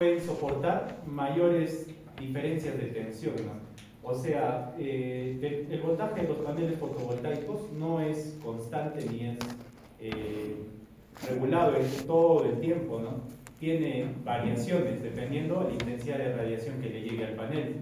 pueden soportar mayores diferencias de tensión, ¿no? O sea, el voltaje de los paneles fotovoltaicos no es constante ni es regulado en todo el tiempo, ¿no? Tiene variaciones dependiendo de la intensidad de radiación que le llegue al panel.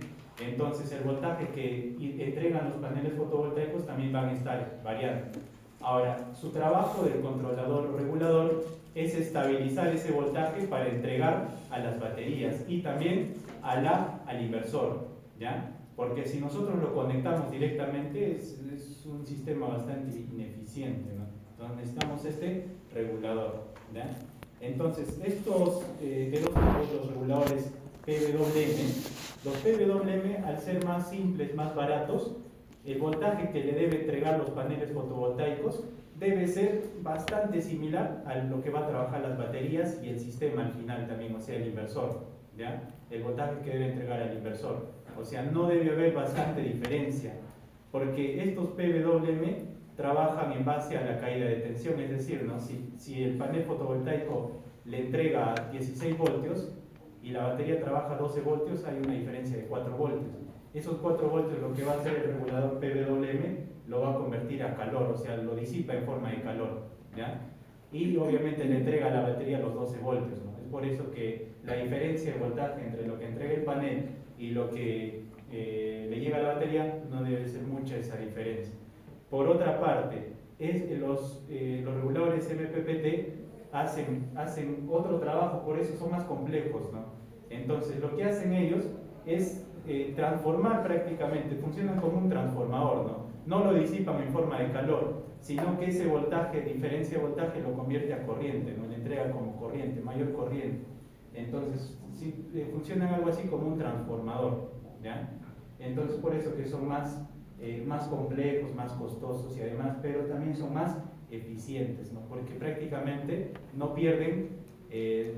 Entonces el voltaje que entregan los paneles fotovoltaicos también van a estar variando. Ahora, su trabajo del controlador o regulador es estabilizar ese voltaje para entregar a las baterías y también al inversor, ¿ya? Porque si nosotros lo conectamos directamente es un sistema bastante ineficiente, ¿no? Entonces necesitamos este regulador, ¿ya? Entonces, estos de los reguladores PWM, los PWM, al ser más simples, más baratos, el voltaje que le debe entregar los paneles fotovoltaicos debe ser bastante similar a lo que va a trabajar las baterías y el sistema al final también, o sea, el inversor, ¿ya? El voltaje que debe entregar al inversor. O sea, no debe haber bastante diferencia, porque estos PWM trabajan en base a la caída de tensión, es decir, ¿no? si el panel fotovoltaico le entrega 16 voltios y la batería trabaja 12 voltios, hay una diferencia de 4 voltios. Esos 4 voltios lo que va a hacer el regulador PWM lo va a convertir a calor, o sea, lo disipa en forma de calor, ¿ya? Y obviamente le entrega a la batería los 12 voltios, ¿no? Es por eso que la diferencia de voltaje entre lo que entrega el panel y lo que le llega a la batería no debe ser mucha esa diferencia. Por otra parte, los reguladores MPPT hacen otro trabajo, por eso son más complejos, ¿no? Entonces, lo que hacen ellos es transformar prácticamente, funcionan como un transformador, ¿no? No lo disipan en forma de calor, sino que ese voltaje, diferencia de voltaje, lo convierte a corriente, ¿no? Le entrega como corriente, mayor corriente. Entonces, sí, funcionan algo así como un transformador, ¿ya? Entonces, por eso que son más complejos, más costosos y además, pero también son más eficientes, ¿no? Porque prácticamente no pierden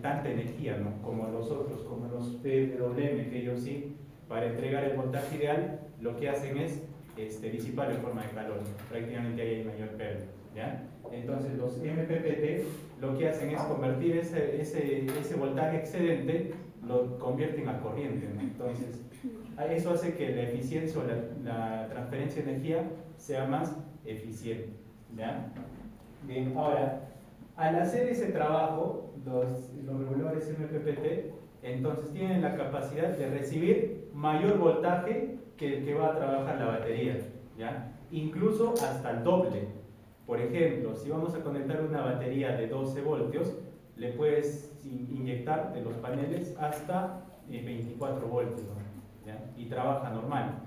tanta energía, ¿no? Como los otros, como los PWM, que ellos sí, para entregar el voltaje ideal, lo que hacen es disipar en forma de calor, ¿no? Prácticamente ahí hay mayor pérdida, ¿ya? Entonces los MPPT lo que hacen es convertir ese voltaje excedente, lo convierten a corriente, ¿no? Entonces eso hace que la eficiencia o la transferencia de energía sea más eficiente, ¿ya? Bien, ahora, al hacer ese trabajo, los reguladores MPPT entonces tienen la capacidad de recibir mayor voltaje que el que va a trabajar la batería, ¿ya? Incluso hasta el doble. Por ejemplo, si vamos a conectar una batería de 12 voltios, le puedes inyectar de los paneles hasta 24 voltios, ¿no? ¿Ya? Y trabaja normal.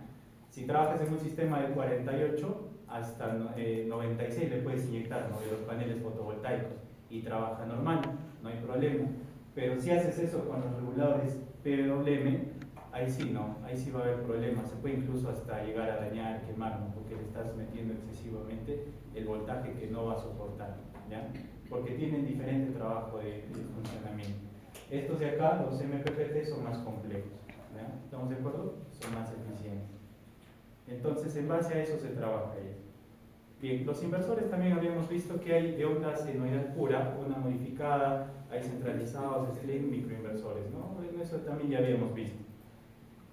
Si trabajas en un sistema de 48, hasta 96 le puedes inyectar, ¿no? De los paneles fotovoltaicos y trabaja normal, no hay problema. Pero si haces eso con los reguladores PWM, ahí sí no, ahí sí va a haber problemas, se puede incluso hasta llegar a dañar, quemar, ¿no? Porque le estás metiendo excesivamente el voltaje que no va a soportar, ¿ya? Porque tienen diferente trabajo de funcionamiento. Estos de acá, los MPPT, son más complejos, ¿ya? ¿Estamos de acuerdo? Son más eficientes. Entonces, en base a eso se trabaja ahí. Bien, los inversores también habíamos visto que hay de onda senoidal pura, una modificada, hay centralizados, slim, microinversores, ¿no? Bueno, eso también ya habíamos visto.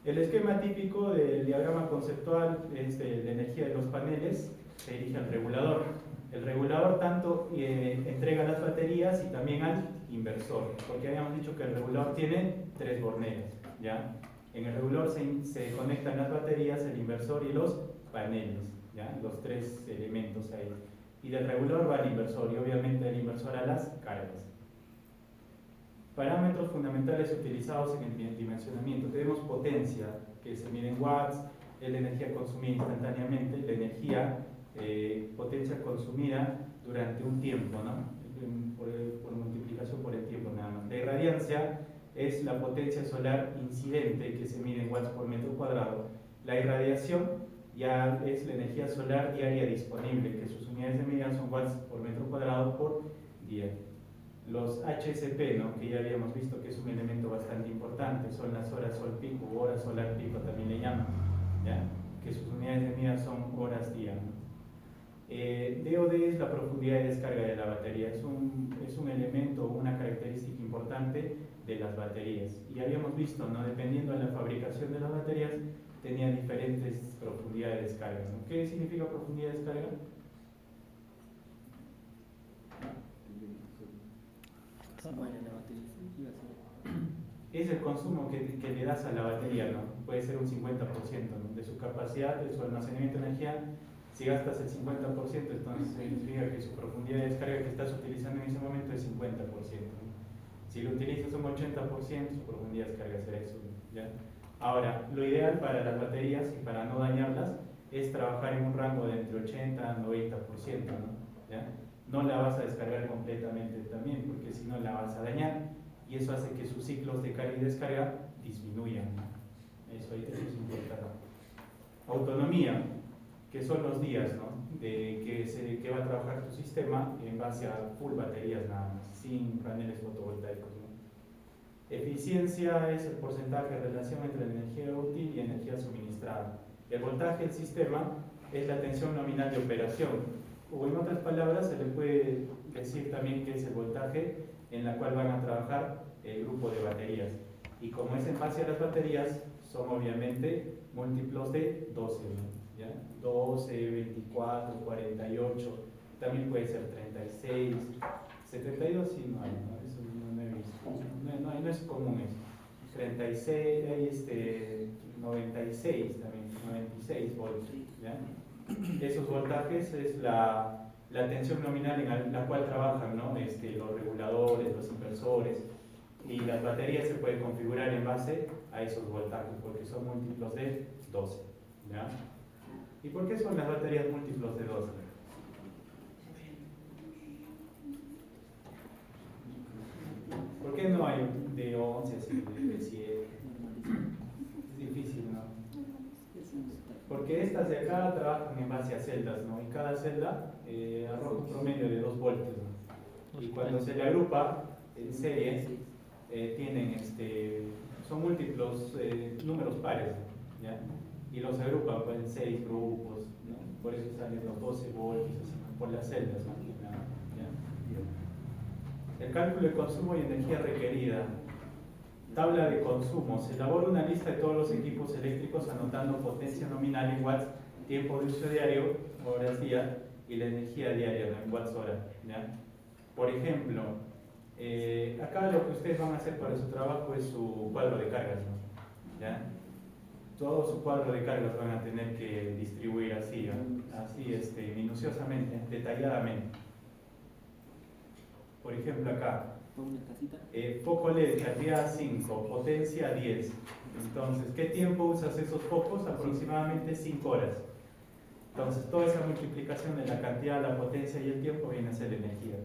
El esquema típico del diagrama conceptual es de la energía de los paneles, se dirige al regulador. El regulador tanto entrega las baterías y también al inversor, porque habíamos dicho que el regulador tiene 3 borneos, ¿ya? En el regulador se conectan las baterías, el inversor y los paneles, ¿ya? Los 3 elementos ahí. Y del regulador va al inversor y obviamente del inversor a las cargas. Parámetros fundamentales utilizados en el dimensionamiento. Tenemos potencia, que se mide en watts, es la energía consumida instantáneamente, la energía, potencia consumida durante un tiempo, ¿no? Por multiplicación por el tiempo nada más. La irradiancia es la potencia solar incidente, que se mide en watts por metro cuadrado. La irradiación ya es la energía solar diaria disponible, que sus unidades de medida son watts por metro cuadrado por día. Los HSP, ¿no? Que ya habíamos visto que es un elemento bastante importante, son las horas sol pico, o horas solar pico también le llaman, ¿ya? Que sus unidades de medida son horas día, ¿no? DOD es la profundidad de descarga de la batería, es un elemento, una característica importante de las baterías. Y habíamos visto, ¿no? Dependiendo de la fabricación de las baterías, tenían diferentes profundidades de descarga, ¿no? ¿Qué significa profundidad de descarga? Es el consumo que le das a la batería, ¿no? Puede ser un 50%, ¿no? De su capacidad, de su almacenamiento de energía. Si gastas el 50%, entonces significa que su profundidad de descarga que estás utilizando en ese momento es 50%, ¿no? Si lo utilizas un 80%, su profundidad de descarga será eso, ¿ya? Ahora, lo ideal para las baterías y para no dañarlas es trabajar en un rango de entre 80 a 90%, ¿no? ¿Ya? No la vas a descargar completamente también, porque si no la vas a dañar, y eso hace que sus ciclos de carga y descarga disminuyan, ¿no? Eso es importante. Autonomía, que son los días, ¿no? que va a trabajar tu sistema en base a full baterías nada más, sin paneles fotovoltaicos, ¿no? Eficiencia es el porcentaje de relación entre energía útil y energía suministrada. El voltaje del sistema es la tensión nominal de operación, o en otras palabras se le puede decir también que es el voltaje en la cual van a trabajar el grupo de baterías. Y como es en base a las baterías, son obviamente múltiplos de 12, ¿no? ¿Ya? 12, 24, 48, también puede ser 36, 72, sí, no hay, ¿no? Eso no he visto, no es común eso. 36, 96 también, 96 voltios, ¿ya? Esos voltajes es la tensión nominal en la cual trabajan, ¿no? Los reguladores, los inversores, y las baterías se pueden configurar en base a esos voltajes porque son múltiplos de 12, ¿ya? ¿Y por qué son las baterías múltiplos de 12? ¿Por qué no hay de 11, así, de 7? Es difícil, ¿no? Porque estas de acá trabajan en base a celdas, ¿no? Y cada celda arroja un promedio de 2 voltios, ¿no? Y cuando se le agrupa en serie, tienen son múltiplos números pares, ¿ya? Y los agrupan en 6 grupos, ¿no? Por eso salen los 12 voltios, así, ¿no? Por las celdas, ¿no? ¿Ya? El cálculo de consumo y energía requerida. Tabla de consumo. Se elabora una lista de todos los equipos eléctricos anotando potencia nominal en watts, tiempo de uso diario, horas día, y la energía diaria, ¿no? En watts hora, ¿ya? Por ejemplo, acá lo que ustedes van a hacer para su trabajo es su cuadro de cargas, ¿no? ¿Ya? Todo su cuadro de cargas van a tener que distribuir así, ¿no? Así minuciosamente, detalladamente. Por ejemplo, acá, foco LED, calidad 5, potencia 10. Entonces, ¿qué tiempo usas esos focos? Aproximadamente 5 horas. Entonces, toda esa multiplicación de la cantidad, la potencia y el tiempo viene a ser energía.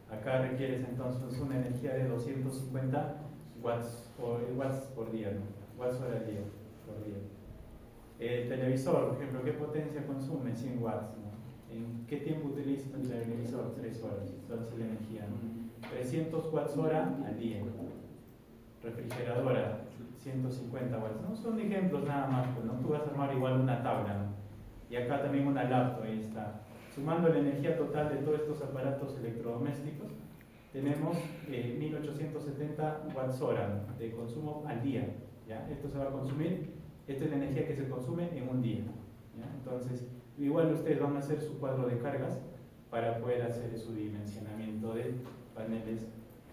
Acá requieres entonces una energía de 250 watts por día, ¿no? Watts hora al día, por día. El televisor, por ejemplo, ¿qué potencia consume? 100 watts, ¿no? ¿En qué tiempo utiliza el televisor? 3 horas. Entonces la energía, ¿no? 300 watts hora al día. Refrigeradora, 150 watts. No son ejemplos nada más, pues, ¿no? Tú vas a armar igual una tabla, ¿no? Y acá también una laptop, ahí está. Sumando la energía total de todos estos aparatos electrodomésticos, tenemos 1870 watts hora, ¿no? De consumo al día, ¿ya? Esto se va a consumir, esta es la energía que se consume en un día, ¿ya? Entonces, igual ustedes van a hacer su cuadro de cargas para poder hacer su dimensionamiento de paneles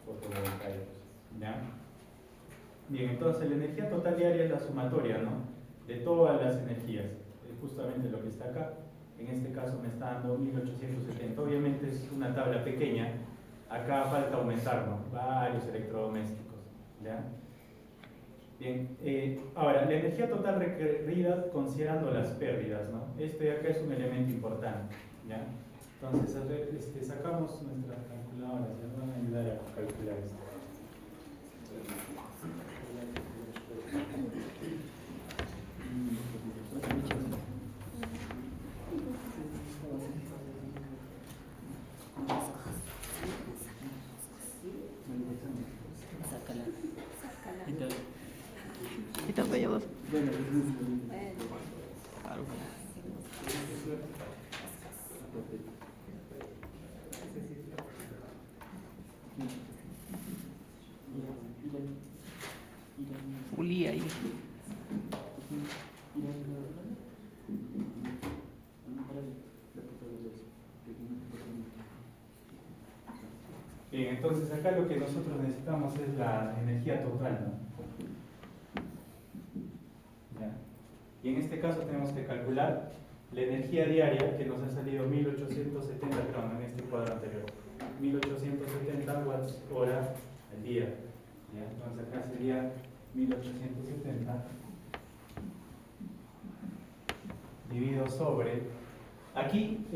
fotovoltaicos, ¿ya? Bien, entonces la energía total diaria es la sumatoria, ¿no? De todas las energías, es justamente lo que está acá. En este caso me está dando 1870. Obviamente es una tabla pequeña. Acá falta aumentar, ¿no? Varios electrodomésticos, ¿ya? Bien, ahora, la energía total requerida considerando las pérdidas, ¿no? Este de acá es un elemento importante, ¿ya? Entonces, a ver, sacamos nuestras calculadoras, ya nos van a ayudar a calcular esto. Uli ahí. Bien, entonces acá lo que nosotros necesitamos es la energía total, ¿no? ¿Ya? Y en este caso tenemos que calcular la energía diaria, que nos ha salido 1870, perdón, en este cuadro anterior, 1870 watts hora al día. ¿Ya? Entonces acá sería 1870 dividido sobre. Aquí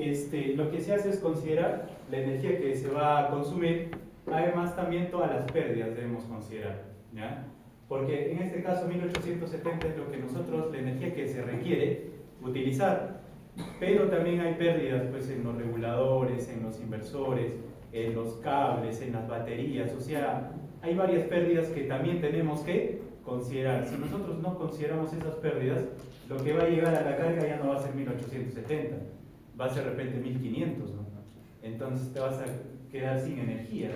lo que se hace es considerar la energía que se va a consumir, además también todas las pérdidas debemos considerar, ¿ya? Porque en este caso 1870 es lo que nosotros, la energía que se requiere utilizar, pero también hay pérdidas pues, en los reguladores, en los inversores, en los cables, en las baterías, o sea, hay varias pérdidas que también tenemos que considerar. Si nosotros no consideramos esas pérdidas, lo que va a llegar a la carga ya no va a ser 1870, va a ser de repente 1500, ¿no? Entonces te vas a quedar sin energía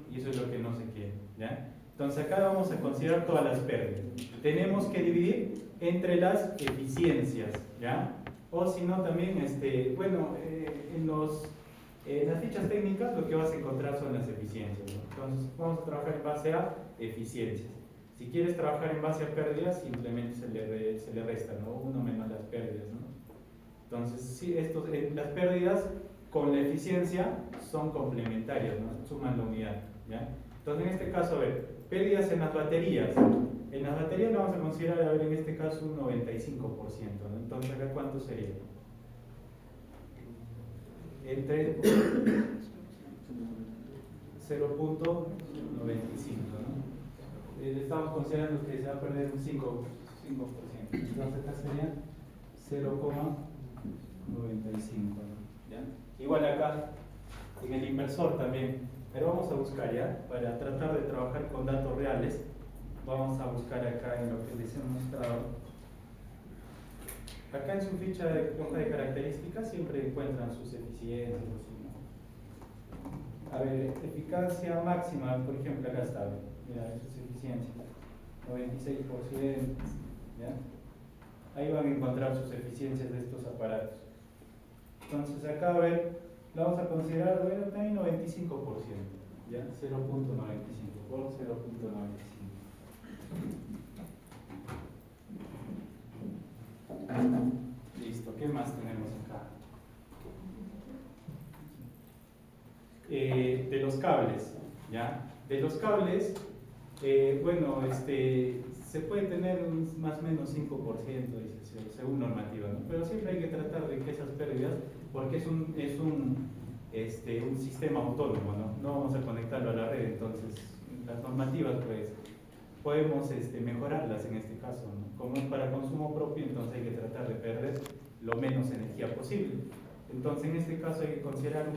y eso es lo que no se quiere, ¿ya? Entonces acá vamos a considerar todas las pérdidas. Tenemos que dividir entre las eficiencias, ¿ya? O si no también, en las fichas técnicas lo que vas a encontrar son las eficiencias, ¿no? Entonces vamos a trabajar en base a eficiencias. Si quieres trabajar en base a pérdidas, simplemente se le resta, ¿no? Uno menos las pérdidas, ¿no? Entonces, sí, las pérdidas con la eficiencia son complementarias, ¿no? Suman la unidad, ¿ya? Entonces, en este caso, a ver, pérdidas en las baterías. En las baterías lo vamos a considerar, a ver, en este caso un 95%, ¿no? Entonces, ¿acá cuánto sería? Entre 0.95, ¿no? Estamos considerando que se va a perder un 5%. Entonces, acá sería 0,95, ¿no? ¿Ya? Igual acá en el inversor también, pero vamos a buscar ya, para tratar de trabajar con datos reales, vamos a buscar acá en lo que les he mostrado. Acá en su ficha de hoja de características siempre encuentran sus eficiencias, ¿no? A ver, eficacia máxima, por ejemplo, acá está, mira, sus eficiencias, 96%, ¿ya? Ahí van a encontrar sus eficiencias de estos aparatos. Entonces acá, a ver, la vamos a considerar, bueno, también 95%, ¿ya? 0.95 por 0.95. Listo, ¿qué más tenemos acá? De los cables, ¿ya? De los cables, se puede tener más o menos 5%, dice, según normativa, ¿no? Pero siempre hay que tratar de que esas pérdidas, porque es un sistema autónomo, ¿no? No vamos a conectarlo a la red, entonces las normativas pues podemos mejorarlas en este caso, ¿no? Como es para consumo propio, entonces hay que tratar de perder lo menos energía posible. Entonces en este caso hay que considerar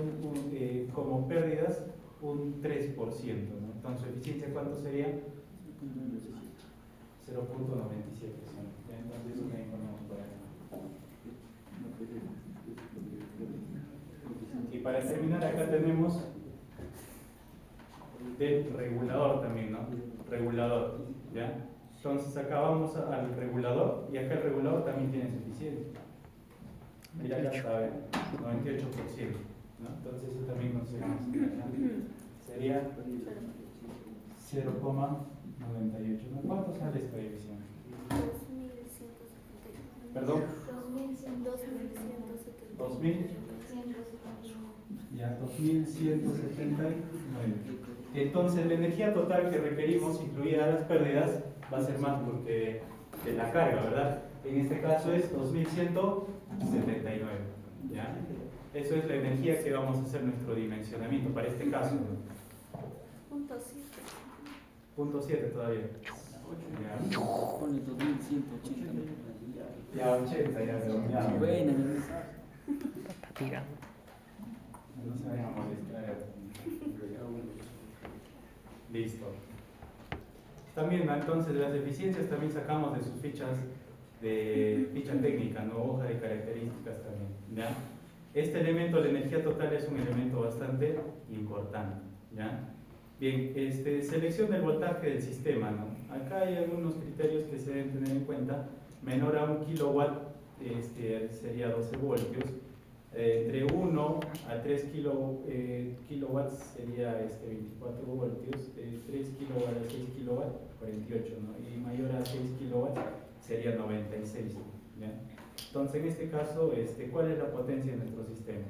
como pérdidas un 3%, ¿no? Entonces eficiencia, ¿cuánto sería? 0.97, entonces eso me ponemos por acá. Y para terminar acá tenemos del regulador también, ¿no? Regulador, ¿ya? Entonces acá vamos al regulador y acá el regulador también tiene su eficiencia. Mira, acá está, 98%, ¿no? Entonces eso también consideramos acá. Sería 0,98. ¿No? ¿Cuánto sale esta división? 2179. ¿Perdón? 2179. Ya, 2179. Entonces la energía total que requerimos, incluida las pérdidas, va a ser más porque de la carga, ¿verdad? En este caso es 2179. ¿Ya? Eso es la energía que vamos a hacer nuestro dimensionamiento para este caso, ¿no? Punto 7 todavía. Ya. Pone 2180. Ya 80, ya redondeado. Buena, Está tirando. No se vayan a molestar. Listo. También, entonces, las eficiencias también sacamos de sus fichas de ficha técnica, ¿no? Hoja de características también, ¿ya? Este elemento de energía total es un elemento bastante importante, ¿ya? Bien, selección del voltaje del sistema, ¿no? Acá hay algunos criterios que se deben tener en cuenta. Menor a 1 kilowatt sería 12 voltios. Entre 1 a 3 kilowatts sería 24 voltios. 3 kilowatts a 6 kilowatts, 48, ¿no? Y mayor a 6 kilowatts sería 96. ¿Ya? Entonces, en este caso, ¿cuál es la potencia de nuestro sistema?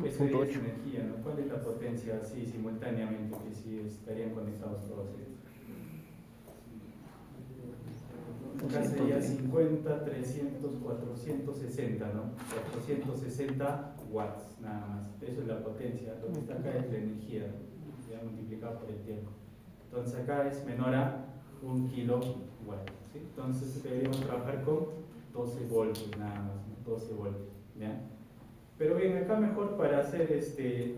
Eso es 1.8. energía, ¿no? ¿Cuál es la potencia así simultáneamente que sí estarían conectados todos ellos? Acá sería 50, 300, 460, ¿no? 460 watts nada más. Eso es la potencia. Lo que está acá es la energía, ¿no? Ya multiplicado por el tiempo. Entonces acá es menor a 1 kilowatt, ¿sí? Entonces deberíamos trabajar con 12 voltios nada más, ¿no? 12 voltios, ¿ya? Pero bien, acá mejor para hacer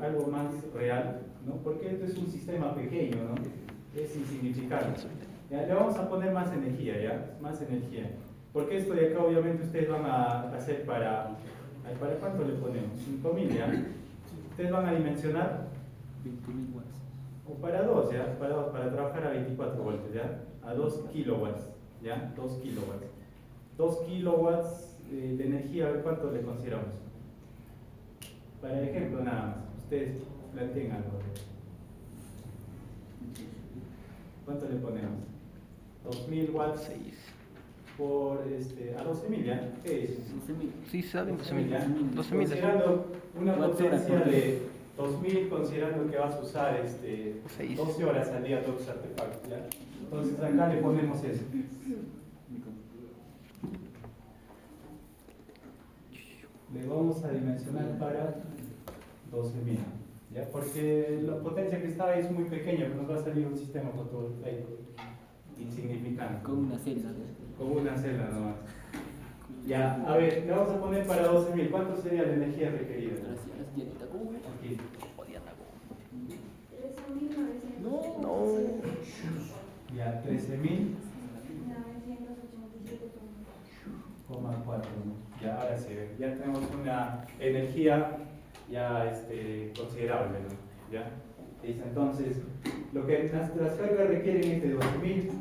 algo más real, ¿no? Porque esto es un sistema pequeño, ¿no? Es insignificante. ¿Ya? Le vamos a poner más energía, ¿ya? Más energía. Porque esto de acá obviamente ustedes van a hacer ¿para cuánto le ponemos? 5000, ¿ya? Ustedes van a dimensionar 20.000 watts. o para 2, ¿ya? Para trabajar a 24 voltios, ¿ya? A 2 kilowatts, ¿ya? 2 kilowatts. 2 kilowatts de energía, a ver cuánto le consideramos. Para el ejemplo nada más, ustedes planteen algo. ¿Cuánto le ponemos? 2000 watts por a 12.000, ¿ya? ¿Qué es? 12.000. Sí, saben, 12.000, ¿ya? 12.000. Considerando una Watts hora potencia por de 2000, considerando que vas a usar 6. 12 horas al día todos los artefactos, ¿ya? Entonces acá le ponemos eso. Le vamos a dimensionar para 12.000, ¿ya? Porque la potencia que está ahí es muy pequeña, pero nos va a salir un sistema fotovoltaico insignificante. Con una celda. Con una celda nomás. Ya, a ver, le vamos a poner para 12.000. ¿Cuánto sería la energía requerida? Gracias, Dianita. ¿Cómo? Aquí. No. Ya, 13.000,4, ¿no? Ya, ahora sí, ya tenemos una energía ya considerable, ¿no? ¿Ya? Listo, entonces, lo que las cargas requieren es de 12.000,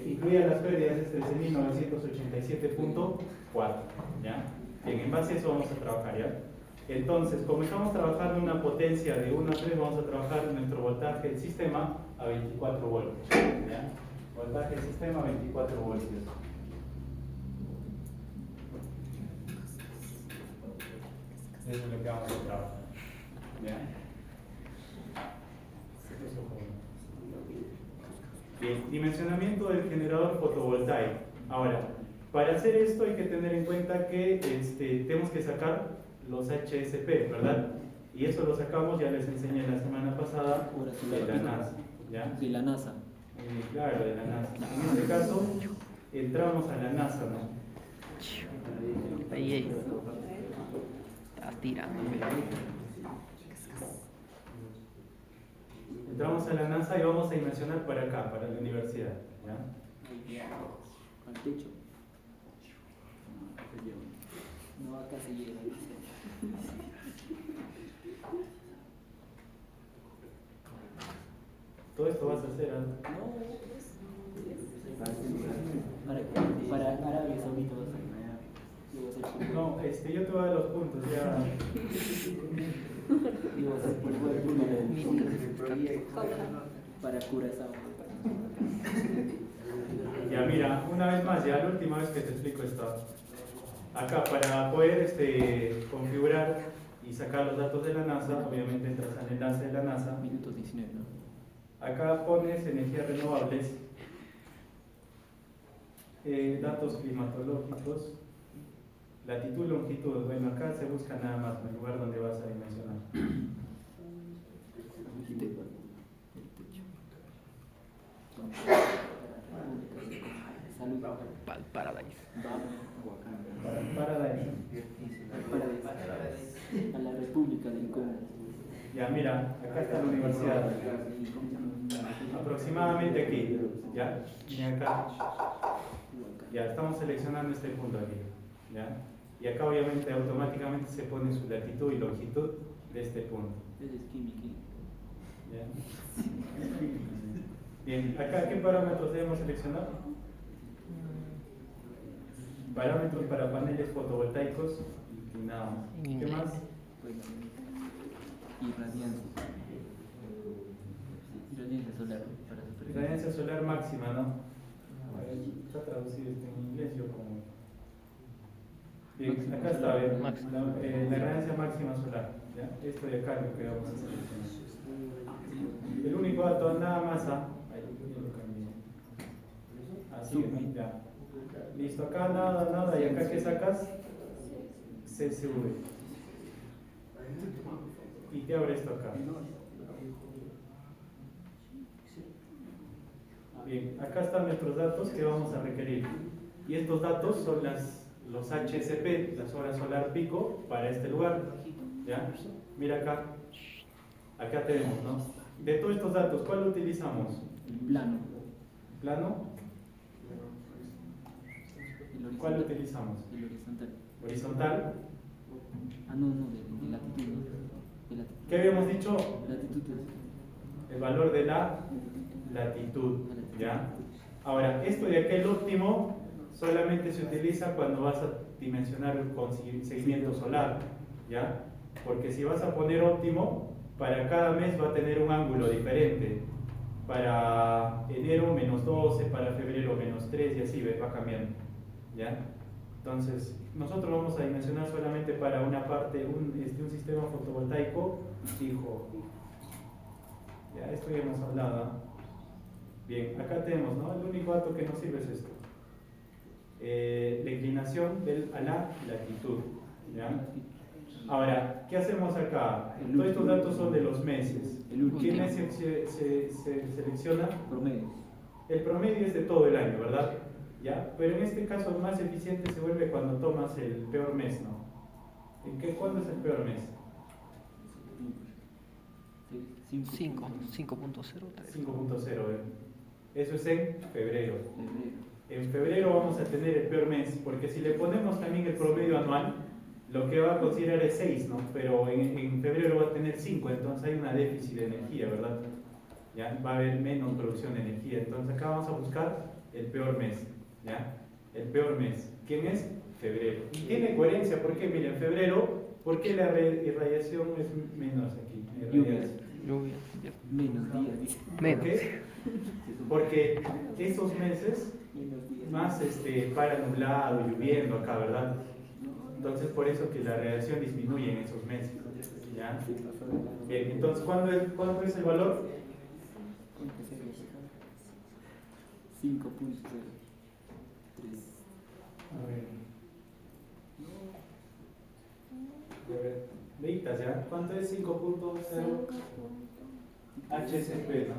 incluidas las pérdidas es 13.987.4, ¿ya? Bien, en base a eso vamos a trabajar, ¿ya? Entonces, como estamos trabajando en una potencia de 1 a 3, vamos a trabajar nuestro voltaje del sistema a 24 voltios, ¿ya? Voltaje del sistema a 24 voltios. Eso es lo que vamos a trabajar, ¿ya? Bien, dimensionamiento del generador fotovoltaico. Ahora, para hacer esto hay que tener en cuenta que tenemos que sacar los HSP, ¿verdad? Y eso lo sacamos, ya les enseñé la semana pasada, de la NASA, ¿ya? De la NASA. Claro, de la NASA. En este caso, entramos a la NASA, ¿no? Ahí. Está tirando. Entramos a la NASA y vamos a dimensionar para acá, para la universidad, ¿ya? Al techo. No, acá se llega. Todo esto vas a hacer, ¿no? Para Arabia Saudita vas a No, yo te voy a dar los puntos, ya. Digo, para Curazao. Ya, mira, una vez más, ya la última vez que te explico esto. Acá, para poder configurar y sacar los datos de la NASA, obviamente entras al enlace de la NASA. Minuto 19, ¿no? Acá pones energías renovables, datos climatológicos, latitud, longitud. Bueno, acá se busca nada más el lugar donde vas a dimensionar. Salud. Paradise. A la República del Congo. Ya, mira, acá está la universidad. Aproximadamente aquí, ¿ya? Y acá. Ya, estamos seleccionando este punto aquí, ¿ya? Y acá obviamente automáticamente se pone su latitud y longitud de este punto, Ese es química. ¿Ya? Bien, acá, ¿qué parámetros debemos seleccionar? Parámetros para paneles fotovoltaicos inclinados. En ¿Qué inglés. más? Irradiancia. Irradiancia solar para superficie. Radiancia solar máxima, ¿no? A ver, está traducido esto en inglés, yo como... Bien, acá está, bien, la radiancia máxima solar. ¿Ya? Esto de acá es lo que vamos a seleccionar. El único dato, nada más a... Ahí lo cambié. Así, ¿no? Ya. Listo, acá nada, y acá ¿qué sacas? CSV. Y te abre esto acá. Bien, acá están nuestros datos que vamos a requerir. Y estos datos son los HSP, las horas solar pico, para este lugar. ¿Ya? Mira acá. Acá tenemos, ¿no? De todos estos datos, ¿cuál utilizamos? El plano. ¿Plano? El horizontal. ¿Cuál utilizamos? El horizontal. ¿Horizontal? Ah, no, de latitud. ¿No? De latitud. ¿Qué habíamos dicho? Latitud es. El valor de la latitud. ¿Ya? Ahora, esto de aquel óptimo solamente se utiliza cuando vas a dimensionar con seguimiento solar. ¿Ya? Porque si vas a poner óptimo, para cada mes va a tener un ángulo diferente. Para enero -12, para febrero -3 y así va cambiando. ¿Ya? Entonces, nosotros vamos a dimensionar solamente para una parte, un sistema fotovoltaico fijo. Ya, esto ya hemos hablado. Bien, acá tenemos, ¿no? El único dato que nos sirve es esto. La inclinación a la latitud. ¿Ya? Ahora, ¿qué hacemos acá? Todos estos datos son de los meses. ¿Qué mes se selecciona? Promedio. El promedio es de todo el año, ¿verdad? ¿Ya? Pero en este caso más eficiente se vuelve cuando tomas el peor mes, ¿no? ¿Cuándo es el peor mes? 5.03. 5.0, Eso es en febrero. En febrero vamos a tener el peor mes, porque si le ponemos también el promedio anual, lo que va a considerar es 6, ¿no? Pero en febrero va a tener 5, entonces hay una déficit de energía, ¿verdad? ¿Ya? Va a haber menos producción de energía, entonces acá vamos a buscar el peor mes, ¿ya? El peor mes. ¿Quién es? Febrero. Y tiene coherencia, porque miren, en febrero, ¿por qué la irradiación es menos aquí? Lluvia. Menos días. Menos. ¿Por qué? Porque esos meses Menos días. más para nublado, lloviendo acá, ¿verdad? Entonces por eso que la radiación disminuye en esos meses. ¿Ya? Bien, entonces ¿cuánto es el valor? 5.03. A ver, leítas, ¿ya? ¿Cuánto es 5.0? HSP, ¿no?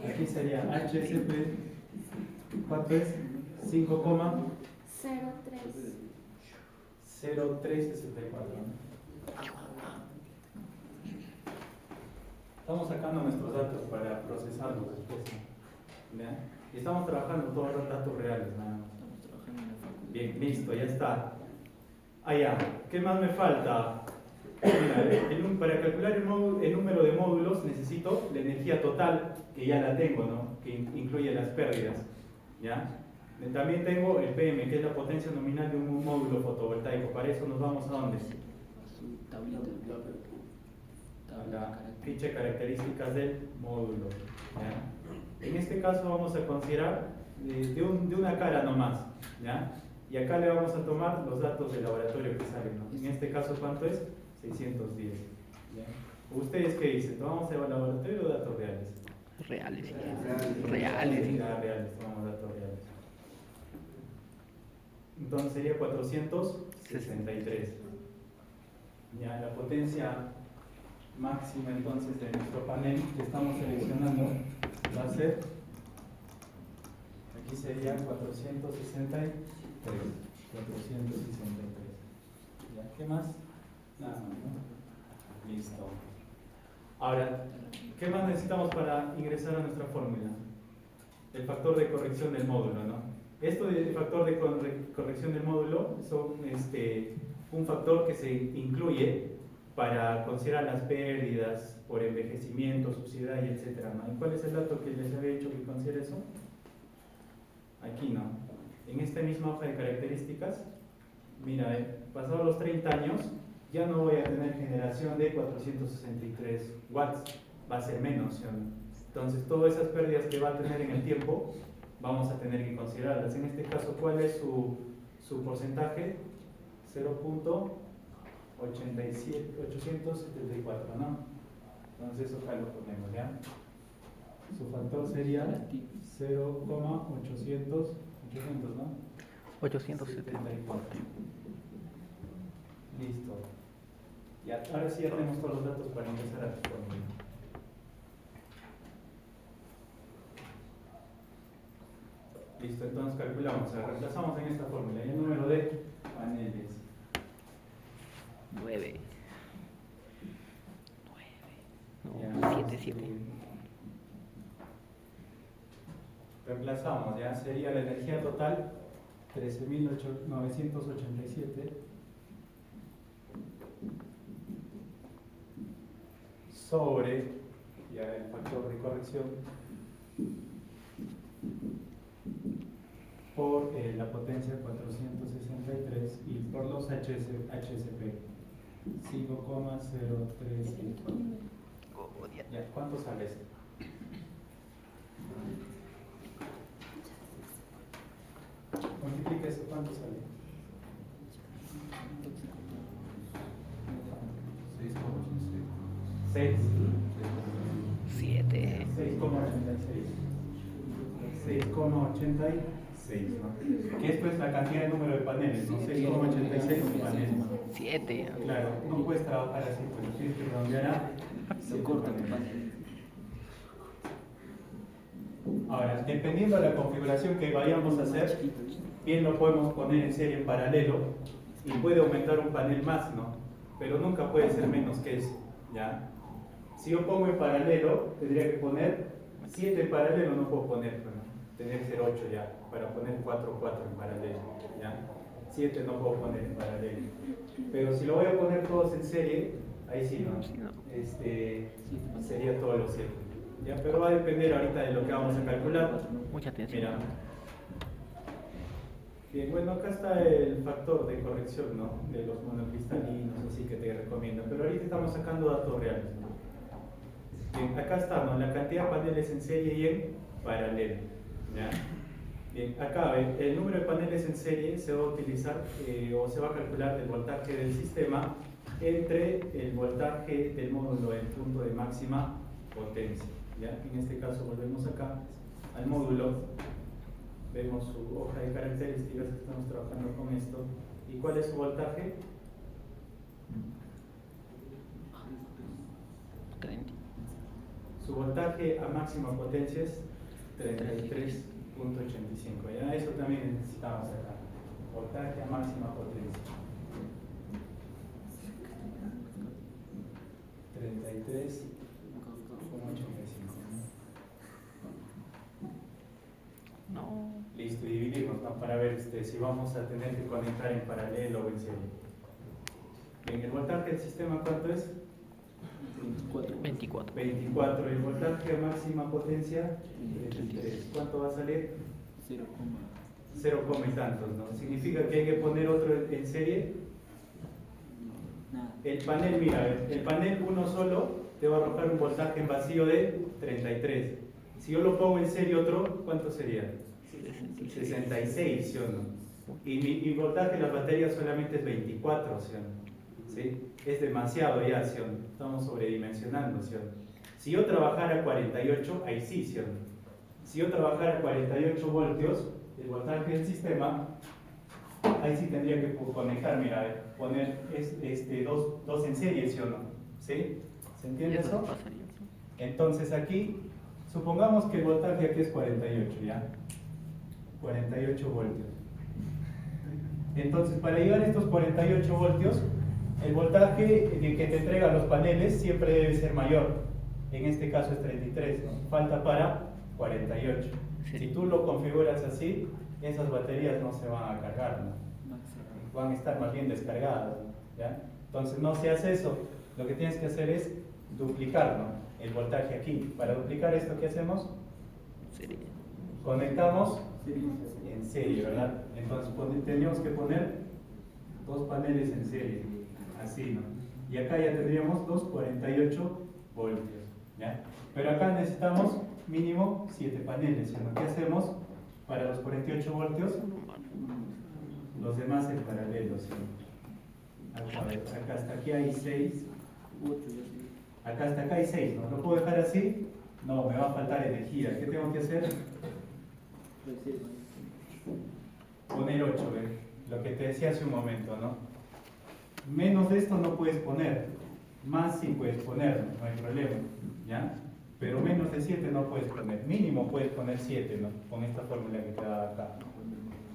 Aquí sería HSP. ¿Cuánto es? 5,0364. 0364. Estamos sacando nuestros datos para procesarlos después. ¿Ya? Y estamos trabajando todos los datos reales, nada más. Estamos trabajando en la facultad. Bien, listo, ya está. Ya. ¿Qué más me falta? Mira, para calcular el número de módulos necesito la energía total, que ya la tengo, ¿no? Que incluye las pérdidas. ¿Ya? También tengo el PM, que es la potencia nominal de un módulo fotovoltaico. Para eso nos vamos a ¿dónde? Su tablita. A la ficha de características del módulo. ¿Ya? En este caso vamos a considerar de una cara nomás. ¿Ya? Y acá le vamos a tomar los datos del laboratorio que salen, ¿no? En este caso, ¿cuánto es? 610. ¿Ya? ¿Ustedes qué dicen? ¿Tomamos el laboratorio o datos reales? Reales. Ya, reales, tomamos datos reales. Entonces sería 463. Ya, la potencia máxima entonces de nuestro panel que estamos seleccionando va a ser, aquí sería 463. 463. ¿Ya? ¿Qué más? Nada más, ¿no? Listo. Ahora, ¿qué más necesitamos para ingresar a nuestra fórmula? El factor de corrección del módulo, ¿no? Esto del factor de corrección del módulo son un factor que se incluye para considerar las pérdidas por envejecimiento, suciedad y etcétera, ¿no? ¿Y cuál es el dato que les había dicho que considera eso? Aquí no. En esta misma hoja de características, mira, pasados los 30 años, ya no voy a tener generación de 463 watts, va a ser menos, ¿sí o no? Entonces, todas esas pérdidas que va a tener en el tiempo, vamos a tener que considerarlas. En este caso, ¿cuál es su porcentaje? 0.874, ¿no? Entonces, ojalá lo ponemos, ¿ya? Su factor sería 0,800, ¿no? 874. Listo. Ya, ahora sí ya tenemos todos los datos para empezar a responder. Listo, entonces calculamos, reemplazamos en esta fórmula el número de paneles. 9. No, Ya, 7. Reemplazamos, ya sería la energía total 13.987 sobre ya el factor de corrección por la potencia 463 y por los HSP 5,034. Ya, ¿cuánto sale esto? Multiplica eso, ¿cuánto sale? 6. 7. 6,86, ¿no? Que esto es la cantidad de número de paneles, ¿no? 6,86 paneles. 7. Claro, no puedes trabajar así, pues tienes que redondear a Se corta tu panel. Ahora, dependiendo de la configuración que vayamos a hacer, bien lo podemos poner en serie en paralelo y puede aumentar un panel más, ¿no? Pero nunca puede ser menos que eso, ¿ya? Si yo pongo en paralelo, tendría que poner 7 en paralelo, no puedo poner, bueno, tendría que ser 8 ya, para poner 4 en paralelo, ¿ya? 7 no puedo poner en paralelo. Pero si lo voy a poner todos en serie, ahí sí, ¿no? Sería todos los 7. ¿Ya? Pero va a depender ahorita de lo que vamos a calcular. Mucha atención. Mira. Bien, bueno, acá está el factor de corrección, ¿no? De los monocristalinos, así que te recomiendo. Pero ahorita estamos sacando datos reales, ¿no? Bien, acá está, ¿no? La cantidad de paneles en serie y en paralelo, ¿ya? Bien, acá el número de paneles en serie se va a utilizar o se va a calcular el voltaje del sistema entre el voltaje del módulo en punto de máxima potencia. ¿Ya? En este caso volvemos acá al módulo, vemos su hoja de características, estamos trabajando con esto. ¿Y cuál es su voltaje? 30. Su voltaje a máxima potencia es 33.85. ¿Ya? Eso también necesitamos acá. Voltaje a máxima potencia. 33.85. No. Listo, y dividimos, ¿no? Para ver si vamos a tener que conectar en paralelo o en serie. Bien, ¿el voltaje del sistema cuánto es? 24. 24. ¿El voltaje a máxima potencia? 33. ¿Cuánto va a salir? 0, 0, y tantos, ¿no? ¿Significa que hay que poner otro en serie? nada. El panel, mira, el panel uno solo te va a arrojar un voltaje en vacío de 33. Si yo lo pongo en serie otro, ¿cuánto sería? 66, ¿sí o no? Y mi voltaje de las baterías solamente es 24, ¿sí o no? ¿Sí? Es demasiado ya, ¿sí o no? Estamos sobredimensionando, ¿sí o no? Si yo trabajara a 48, ahí sí, ¿sí o no? Si yo trabajara a 48 voltios, el voltaje del sistema, ahí sí tendría que conectar, mira, poner dos en serie, ¿sí o no? ¿Sí? ¿Se entiende eso? Entonces aquí, supongamos que el voltaje aquí es 48, ¿ya? 48 voltios. Entonces, para llegar a estos 48 voltios, el voltaje que te entregan los paneles siempre debe ser mayor. En este caso es 33, ¿no? Falta para 48. Sí. Si tú lo configuras así, esas baterías no se van a cargar, ¿no? Van a estar más bien descargadas, ¿ya? Entonces no se hace eso. lo que tienes que hacer es duplicar, ¿no?, el voltaje aquí. Para duplicar esto, ¿qué hacemos? Serie. Conectamos en serie, ¿verdad? Entonces tendríamos que poner dos paneles en serie, así, ¿no? Y acá ya tendríamos 248 voltios, ¿ya? Pero acá necesitamos mínimo 7 paneles, ¿no? ¿Qué hacemos? Para los 48 voltios, los demás en paralelo, ¿sí? Acá hasta aquí hay 6, acá hasta acá hay 6, ¿no? ¿Lo puedo dejar así? No, me va a faltar energía. ¿Qué tengo que hacer? Poner 8, ¿ves? Lo que te decía hace un momento, ¿no? Menos de esto no puedes poner, más sí puedes poner, no hay problema, ¿ya? Pero menos de 7 no puedes poner, mínimo puedes poner 7, ¿no? Con esta fórmula que te da acá.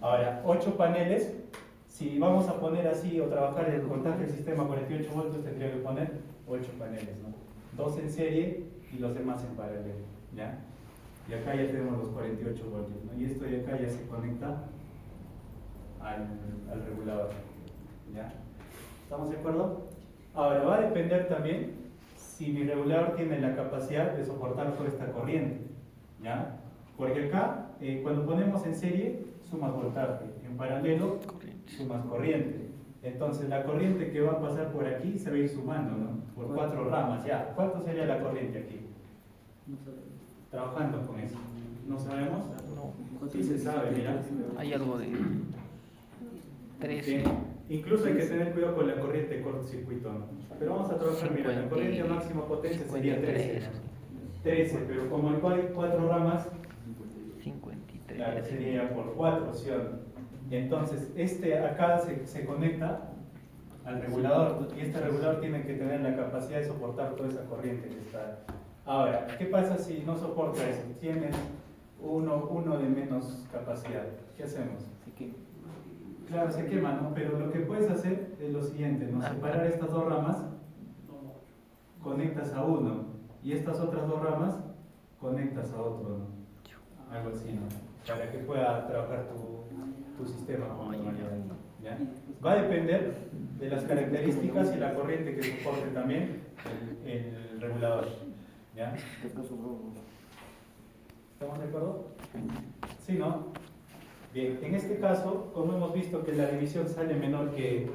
Ahora, 8 paneles, si vamos a poner así o trabajar el voltaje del sistema 48 voltios, tendría que poner 8 paneles, ¿no? 2 en serie y los demás en paralelo, ¿ya? Y acá ya tenemos los 48 voltios, ¿no? Y esto de acá ya se conecta al regulador, ¿ya? ¿Estamos de acuerdo? Ahora, va a depender también si mi regulador tiene la capacidad de soportar toda esta corriente, ¿ya? Porque acá, cuando ponemos en serie, sumas voltaje, en paralelo, sumas corriente. Entonces, la corriente que va a pasar por aquí se va a ir sumando, ¿no? Por 4 ramas, ¿ya? ¿Cuánto sería la corriente aquí? Trabajando con eso. ¿No sabemos? No. Sí se sabe, mira. Hay algo de 13. Bien. Incluso hay que tener cuidado con la corriente de cortocircuito, ¿no? Pero vamos a trabajar, mira, la corriente a máxima potencia sería 13, ¿no? 13, pero como hay 4 ramas, 53. claro, sería por 4, ¿sí o no? Y entonces, acá se conecta al regulador, y este regulador tiene que tener la capacidad de soportar toda esa corriente que está. Ahora, ¿qué pasa si no soporta eso? Tienes uno de menos capacidad. ¿Qué hacemos? Claro, se quema, ¿no? Pero lo que puedes hacer es lo siguiente, ¿no? Separar estas 2 ramas, conectas a uno, y estas otras 2 ramas, conectas a otro, ¿no? Algo así, ¿no? Para que pueda trabajar tu sistema con normalidad, ¿ya? Va a depender de las características y la corriente que soporte también el regulador, ¿ya? ¿Estamos de acuerdo? Sí, ¿no? Bien, en este caso, como hemos visto que la división sale menor que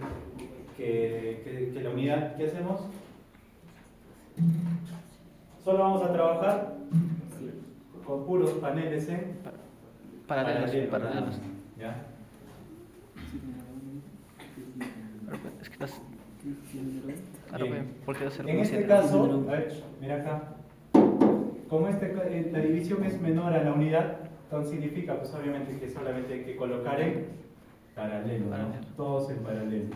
la unidad, ¿qué hacemos? Solo vamos a trabajar con puros paneles en Paralelos. ¿Ya? Es que estás. Ahora Bien. ¿por qué hacer En este caso, a ver, mira acá, como la división es menor a la unidad, entonces significa pues obviamente que solamente hay que colocar en paralelo, ¿no? Todos en paralelo.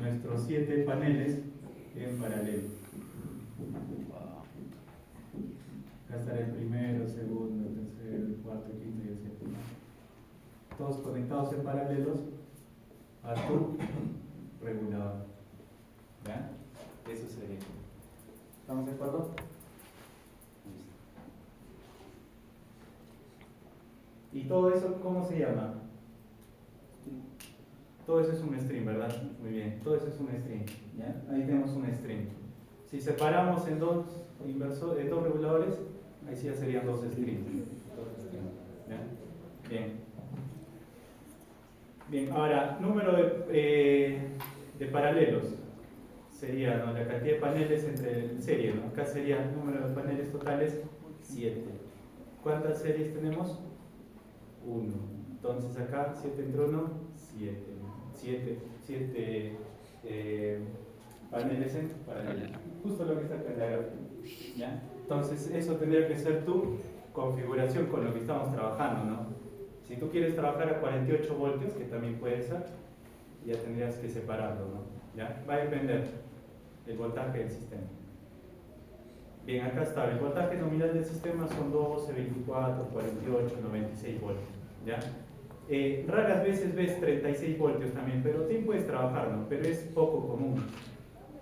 Nuestros 7 paneles en paralelo. Acá estará el primero, segundo, tercero, el cuarto, el quinto y el séptimo. Todos conectados en paralelos a tu regulador. ¿Ya? Eso sería. ¿Estamos de acuerdo? ¿Y todo eso cómo se llama? Todo eso es un string, ¿verdad? Muy bien, todo eso es un string. ¿Ya? Ahí tenemos un string. Si separamos en dos reguladores, ahí sí ya serían 2 strings. ¿Ya? Bien. Bien, ahora, número de paralelos. Sería, ¿no?, la cantidad de paneles en serie, ¿no? Acá sería el número de paneles totales 7. ¿Cuántas series tenemos? 1. Entonces acá 7 entre 1, 7. 7 paneles en paralelo. Justo lo que está acá en la gráfica. ¿Ya? Entonces eso tendría que ser tu configuración con lo que estamos trabajando, ¿no? Si tú quieres trabajar a 48 voltios, que también puede ser, ya tendrías que separarlo, ¿no? ¿Ya? Va a depender el voltaje del sistema. Bien, acá está, el voltaje nominal del sistema son 12, 24, 48, 96 voltios, ¿ya? Raras veces ves 36 voltios también, pero también puedes trabajarlo, pero es poco común,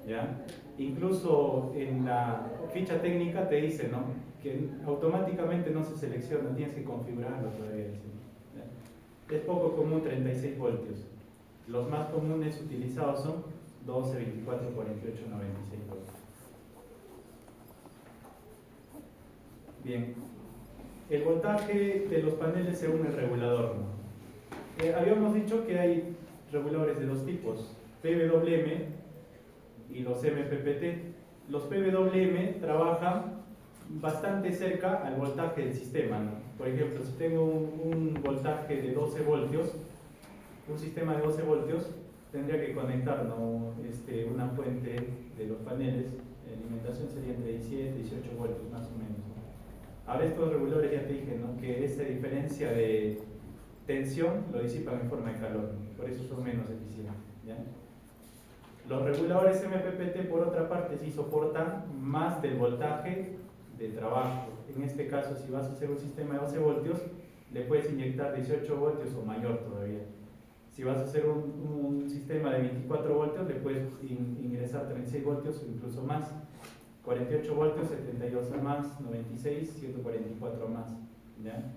¿ya? Incluso en la ficha técnica te dice, ¿no?, que automáticamente no se selecciona, tienes que configurarlo todavía, ¿ya? Es poco común 36 voltios. Los más comunes utilizados son 12, 24, 48, 96 voltios. Bien, el voltaje de los paneles según el regulador, ¿no? Habíamos dicho que hay reguladores de dos tipos, PWM y los MPPT. Los PWM trabajan bastante cerca al voltaje del sistema, ¿no? Por ejemplo, si tengo un voltaje de 12 voltios, un sistema de 12 voltios, tendría que conectar, ¿no? Una fuente de los paneles, la alimentación sería entre 17 y 18 voltios más o menos, ¿no? Ahora estos reguladores ya te dije, ¿no?, que esa diferencia de tensión lo disipan en forma de calor, ¿no? Por eso son menos eficientes, ¿ya? Los reguladores MPPT, por otra parte, sí soportan más del voltaje de trabajo. En este caso, si vas a hacer un sistema de 12 voltios, le puedes inyectar 18 voltios o mayor todavía. Si vas a hacer un sistema de 24 voltios, le puedes ingresar 36 voltios o incluso más. 48 voltios, 72 a más, 96, 144 a más, ¿ya?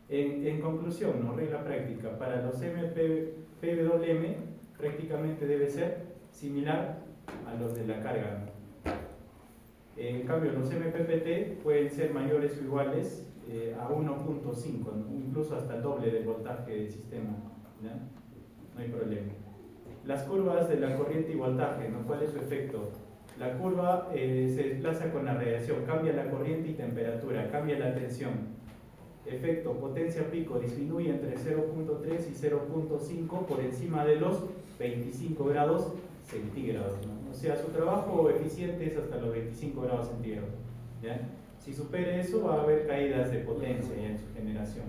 En conclusión, ¿no?, regla práctica, para los PWM prácticamente debe ser similar a los de la carga, ¿no? En cambio, los MPPT pueden ser mayores o iguales a 1.5, ¿no?, incluso hasta el doble del voltaje del sistema, ¿ya? No hay problema. Las curvas de la corriente y voltaje, ¿no?, ¿cuál es su efecto? La curva se desplaza con la radiación, cambia la corriente y temperatura, cambia la tensión. Efecto, potencia pico disminuye entre 0.3 y 0.5 por encima de los 25 grados centígrados, ¿no? O sea, su trabajo eficiente es hasta los 25 grados centígrados, ¿ya? Si supere eso, va a haber caídas de potencia ya en su generación.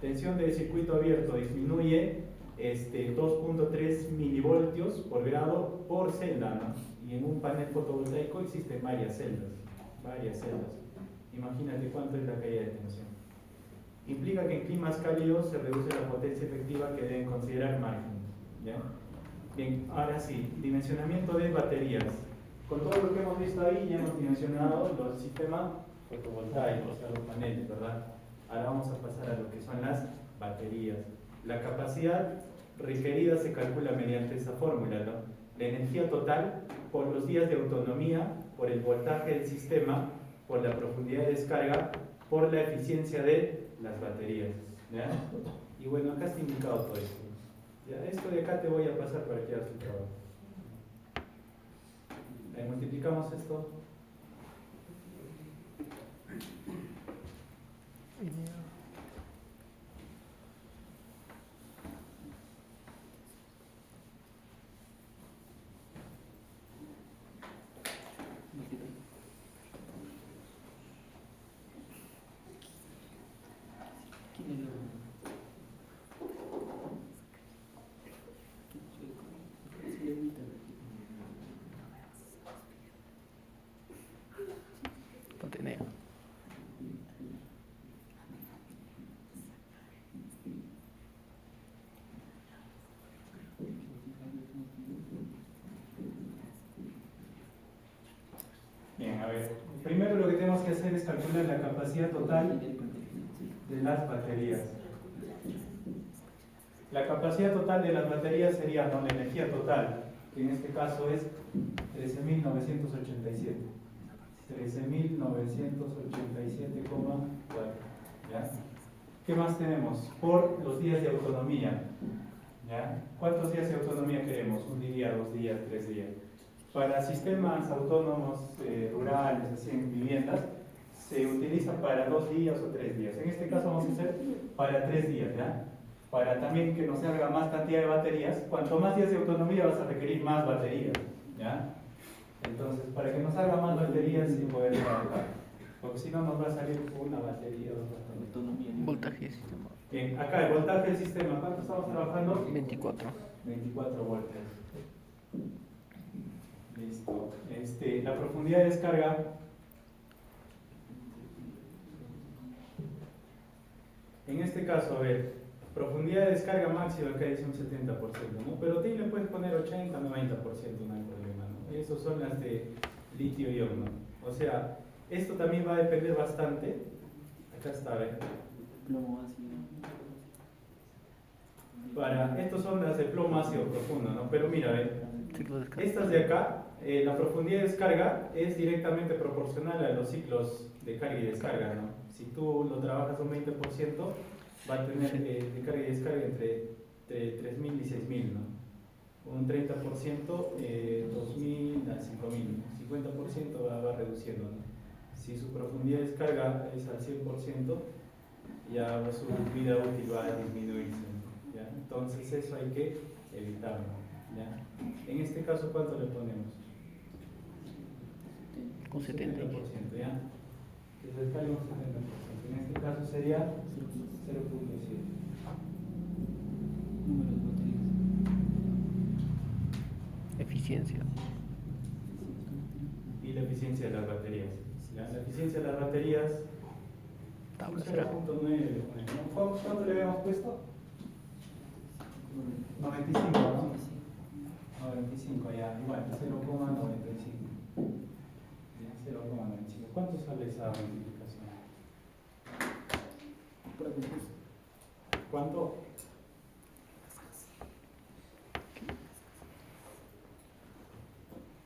Tensión de circuito abierto disminuye 2.3 milivoltios por grado por celda, ¿no? Y en un panel fotovoltaico existen varias celdas, Imagínate cuánto es la caída de tensión. Implica que en climas cálidos se reduce la potencia efectiva que deben considerar márgenes, ¿ya? Bien, ahora sí, dimensionamiento de baterías. Con todo lo que hemos visto ahí, ya hemos dimensionado los sistemas fotovoltaicos, o sea, los paneles, ¿verdad? Ahora vamos a pasar a lo que son las baterías. La capacidad requerida se calcula mediante esa fórmula, ¿no? La energía total por los días de autonomía, por el voltaje del sistema, por la profundidad de descarga, por la eficiencia de las baterías, ¿ya? Y bueno, acá está indicado todo esto. Ya, esto de acá te voy a pasar para que hagas tu trabajo. Multiplicamos esto. Ponte negro. Bien, a ver. Primero lo que tenemos que hacer es calcular la capacidad total de las baterías. La capacidad total de las baterías sería, ¿no?, la energía total, que en este caso es 13.987. 13.987,4. ¿Ya? ¿Qué más tenemos? Por los días de autonomía. ¿Ya? ¿Cuántos días de autonomía queremos? ¿Un día, 2 días, 3 días? Para sistemas autónomos rurales, así en viviendas, se utiliza para 2 días o 3 días. En este caso vamos a hacer para 3 días, ¿ya? Para también que nos salga más cantidad de baterías. Cuanto más días de autonomía vas a requerir más baterías, ¿ya? Entonces, para que nos salga más baterías sin poder trabajar, porque si no nos va a salir una batería, 2 baterías. Voltaje de sistema. Bien, acá el voltaje del sistema, ¿cuánto estamos trabajando? 24. 24 voltios. Listo. La profundidad de descarga. En este caso, a ver, profundidad de descarga máxima acá dice un 70%, ¿no? Pero a ti le puedes poner 80, 90%, no hay problema, ¿no? Esas son las de litio-ion, ¿no? O sea, esto también va a depender bastante. Acá está, ¿ven? Plomo ácido. Estos son las de plomo ácido profundo, ¿no? Pero mira, ¿ven? Ciclo de descarga. Estas de acá, la profundidad de descarga es directamente proporcional a los ciclos de carga y descarga, ¿no? Si tú lo trabajas un 20%, va a tener de carga y descarga entre 3.000 y 6.000, ¿no? Un 30%, 2.000 a 5.000, 50% va reduciendo, ¿no? Si su profundidad de descarga es al 100%, ya su vida útil va a disminuirse, ¿no? ¿Ya? Entonces eso hay que evitarlo, ¿ya? En este caso, ¿cuánto le ponemos? Con 70. 70%, ¿ya? Que descargue un 70%. En este caso sería 0.7. Número de baterías. Eficiencia. Y la eficiencia de las baterías. ¿Ya? La eficiencia de las baterías, Tabla 0.9 le ponemos, ¿no? ¿Cuánto le habíamos puesto? 95, ¿no? 95, ya, igual, 0,95. Ya, 0,95. ¿Cuánto sale esa multiplicación? ¿Cuánto?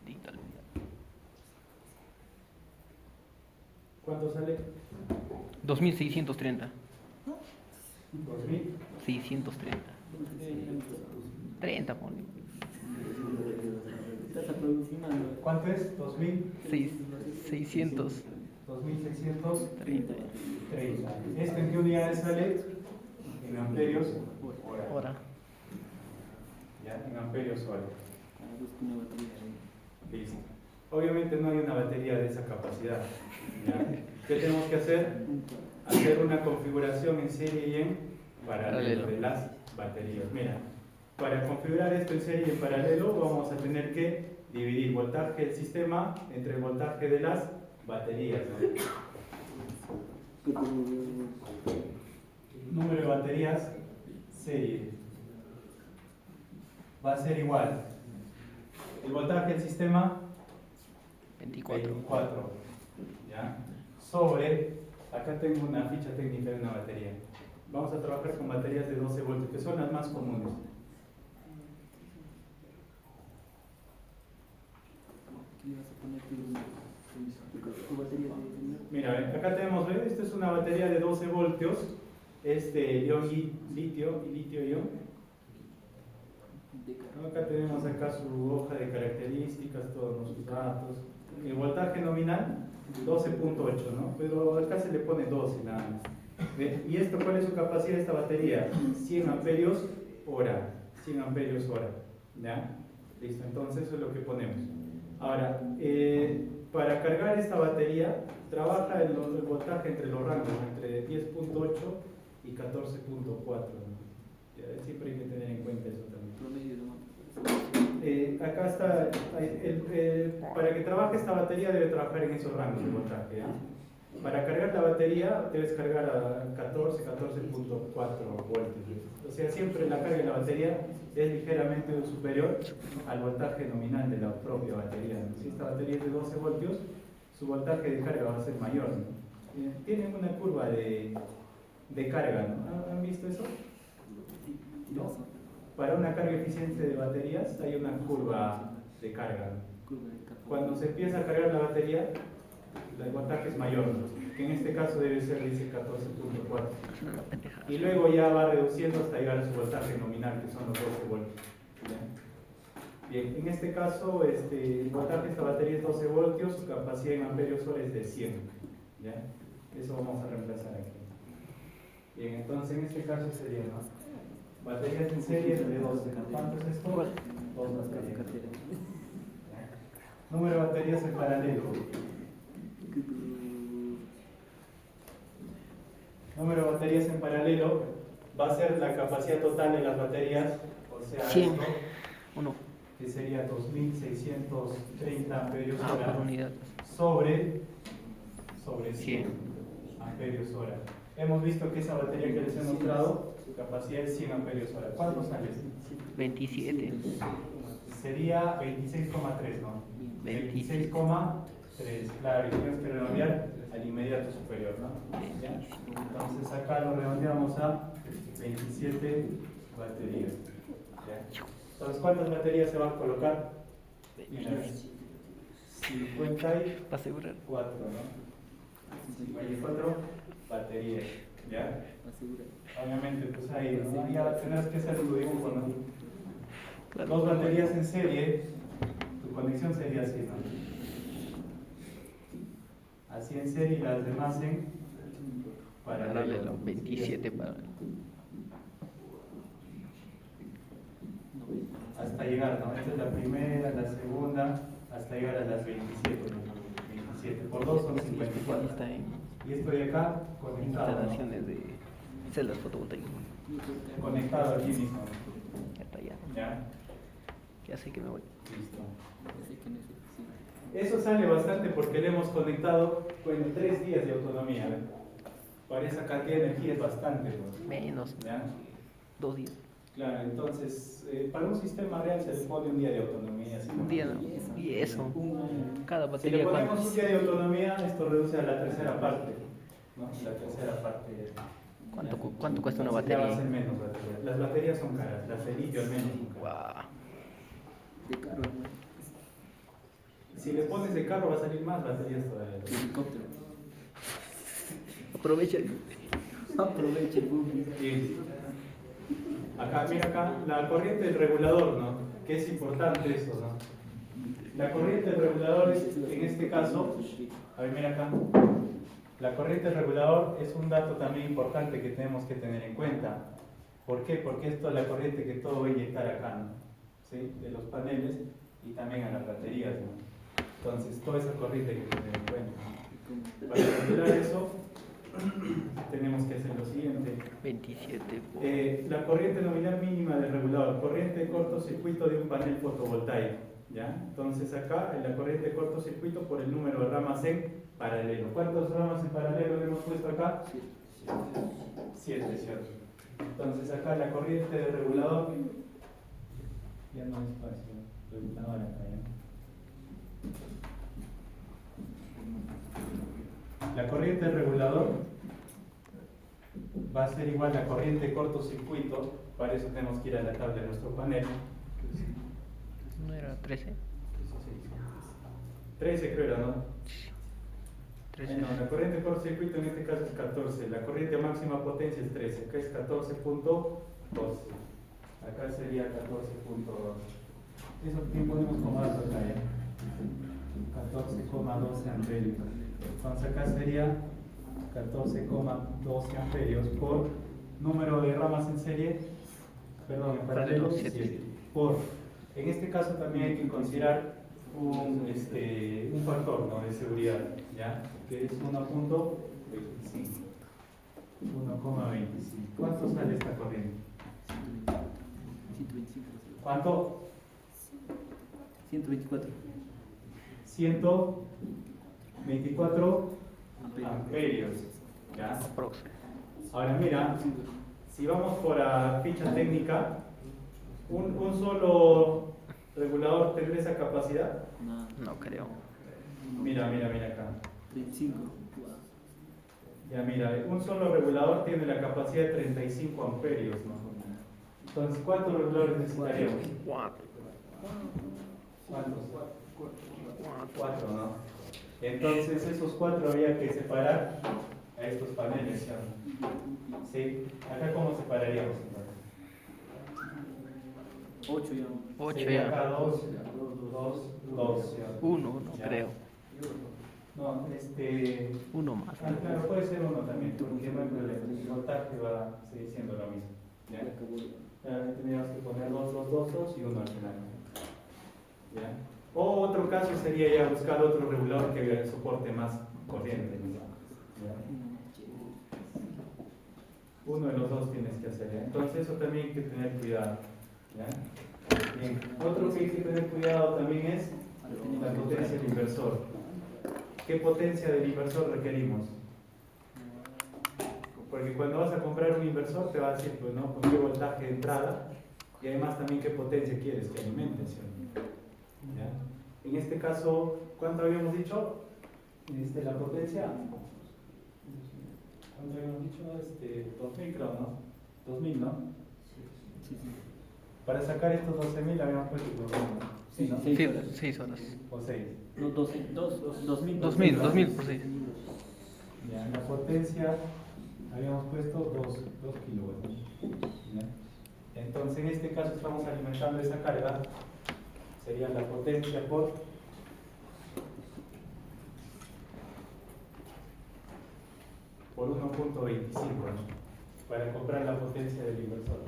Dígalo. ¿Cuánto sale? 2630. 2000. 630. 30, ponle. Estás aproximando. ¿Cuánto es? 2000. 600. 2630. ¿Esto en qué unidades sale? En amperios hora. Hora. ¿Ya? En amperios hora. Cada vez que una batería de Listo. Obviamente no hay una batería de esa capacidad. ¿Ya? ¿Qué tenemos que hacer? Hacer una configuración en serie y en paralelo de las baterías. Mira, para configurar esto en serie y en paralelo vamos a tener que dividir voltaje del sistema entre el voltaje de las baterías, ¿no? Número de baterías serie va a ser igual. El voltaje del sistema 24, ¿ya? Sobre, acá tengo una ficha técnica de una batería. Vamos a trabajar con baterías de 12 voltios, que son las más comunes. ¿Qué le vas a poner tu batería de Mira, acá tenemos, ¿ves? Esta es una batería de 12 voltios, es de ion litio y litio-ion. Acá tenemos acá su hoja de características, todos sus datos. El voltaje nominal 12.8, ¿no? Pero acá se le pone 12 nada más. ¿Ve? ¿Y esto cuál es su capacidad de esta batería? 100 amperios hora. 100 amperios hora. ¿Ya? Listo, entonces eso es lo que ponemos. Ahora, para cargar esta batería, trabaja el voltaje entre los rangos, entre 10.8 y 14.4. ¿No? Siempre hay que tener en cuenta eso también. promedio de Acá está, para que trabaje esta batería debe trabajar en esos rangos de voltaje. ¿Ya? Para cargar la batería debes cargar a 14.4 voltios. O sea, siempre la carga de la batería es ligeramente superior al voltaje nominal de la propia batería, ¿no? Si esta batería es de 12 voltios, su voltaje de carga va a ser mayor, ¿no? Tienen una curva de carga, ¿no? ¿Han visto eso? ¿No? Para una carga eficiente de baterías hay una curva de carga. Cuando se empieza a cargar la batería, el voltaje es mayor, que en este caso debe ser, dice, 14.4. Y luego ya va reduciendo hasta llegar a su voltaje nominal, que son los 12 voltios. ¿Ya? Bien, en este caso, el voltaje de esta batería es 12 voltios, su capacidad en amperios hora es de 100. ¿Ya? Eso vamos a reemplazar aquí. Bien, entonces en este caso sería, ¿no? Baterías en serie de 12. ¿Cuánto es esto? 2 baterías. Número de baterías en paralelo. Número de baterías en paralelo va a ser la capacidad total de las baterías, o sea, 100. esto, ¿O no? que sería 2630 amperios hora Por unidad. sobre 100 amperios hora. Hemos visto que esa batería que les he mostrado, su capacidad es 100 amperios hora. ¿Cuánto sale? 27. Sería 26,3, ¿no? 26,3, claro, y tenemos que redondear al inmediato superior, ¿no? ¿Ya? Entonces acá lo redondeamos a 27 baterías. ¿Ya? Entonces, ¿cuántas baterías se van a colocar? Y las 54, Para asegurar. ¿no? 54 baterías, ¿ya? Asegura. Obviamente, pues ahí, ¿no? Ya tendrás que hacer tu dibujo, ¿no? Claro. Dos baterías en serie, tu conexión sería así, ¿no? Así en serie y las demás en paralelo. Paralelo. 27 para. Hasta llegar, ¿no? Esta es la primera, la segunda, hasta llegar a las 27, ¿no? 27 por 2 son Ahí 54. está en Y esto de acá, conectado, ¿no? instalaciones de celdas fotovoltaicas. Conectado aquí mismo, Ya está, ya. ¿ya? Ya sé que me voy. Listo. Así que necesito. Eso sale bastante porque le hemos conectado, bueno, 3 días de autonomía, ¿ven? Para esa cantidad de energía es bastante, ¿no? Menos. ¿Ya? 2 días. Claro, entonces, para un sistema real se le pone un día de autonomía. ¿Sí? Un día, ¿no? Y eso. Cada Si le batería, ponemos ¿cuánto? un día de autonomía, esto reduce a la tercera parte, ¿no? La tercera parte. ¿Cuánto cuesta una Entonces ya va a batería? ser menos baterías. Las baterías son caras, las de litio al menos son caras. Guau. De carro, ¿no? Si le pones de carro va a salir más baterías todavía. De helicóptero. Aprovecha. Aprovecha el boom. Y acá, mira acá, la corriente del regulador, ¿no? Que es importante eso, ¿no? La corriente del regulador es, en este caso, a ver, mira acá. La corriente del regulador es un dato también importante que tenemos que tener en cuenta. ¿Por qué? Porque esto es la corriente que todo va a inyectar acá, ¿no? ¿Sí? De los paneles y también a las baterías, ¿no? Entonces, toda esa corriente hay que tener en cuenta. Para calcular eso, tenemos que hacer lo siguiente. 27. La corriente nominal mínima del regulador, corriente de cortocircuito de un panel fotovoltaico, ¿ya? Entonces acá, en la corriente de cortocircuito por el número de ramas en paralelo. ¿Cuántas ramas en paralelo hemos puesto acá? 7, ¿cierto? Entonces acá la corriente de regulador, ya no hay espacio, regulador acá, ¿ya? La corriente del regulador va a ser igual a la corriente de cortocircuito, para eso tenemos que ir a la tabla de nuestro panel. ¿No era 13? 13 creo era, ¿no? 13. No, la corriente de cortocircuito en este caso es 14, la corriente máxima potencia es 13, acá es 14.12, acá sería 14.2. Eso que ponemos como dato acá, ¿ya? 14,12 amperios. Entonces acá sería 14,12 amperios por número de ramas en serie, perdón, en paralelo, 7. Por, en este caso también hay que considerar un factor, ¿no?, de seguridad, ¿ya? Que es 1.25. 1,25. ¿Cuánto sale esta corriente? 125. ¿Cuánto? 124. 124 amperios, ¿ya? Aprox. Ahora mira, si vamos por la ficha técnica, un solo regulador tendrá esa capacidad. No, No creo. Mira acá. 35. Ya mira, un solo regulador tiene la capacidad de 35 amperios, ¿no? Entonces, ¿cuántos reguladores necesitaríamos? 4. ¿Cuántos? 4, ¿no? Entonces, esos 4 había que separar a estos paneles, ¿sí? ¿Sí? ¿Acá cómo separaríamos? 8 ya. 8 Sería ya. acá 2, 2, 1, no Ya. creo. No, 1 más. claro, puede ser 1 también, porque no hay problema. El voltaje va a seguir siendo lo mismo. ¿Ya? Tendríamos que poner 2 y 1 al final. ¿Ya? O otro caso sería ya buscar otro regulador que soporte más corriente. ¿Ya? Uno de los dos tienes que hacer. ¿Ya? Entonces eso también hay que tener cuidado. ¿Ya? Bien. Otro que hay que tener cuidado también es la potencia del inversor. ¿Qué potencia del inversor requerimos? Porque cuando vas a comprar un inversor te va a decir, pues, ¿no?, con qué voltaje de entrada y además también qué potencia quieres que alimente, ¿sí? ¿Ya? En este caso, ¿cuánto habíamos dicho? La potencia. ¿Cuánto habíamos dicho? 2000 creo, ¿no? 2000, ¿no? Sí, sí. Para sacar estos 12.000 habíamos puesto 2000, ¿no? Sí, ¿no? Sí, 6 horas. O 6. No, 2000. 2000 por 6. Ya, la potencia habíamos puesto 2 kilowatts. ¿Ya? Entonces, en este caso estamos alimentando esa carga, sería la potencia por 1.25, ¿no? Para comprar la potencia del inversor.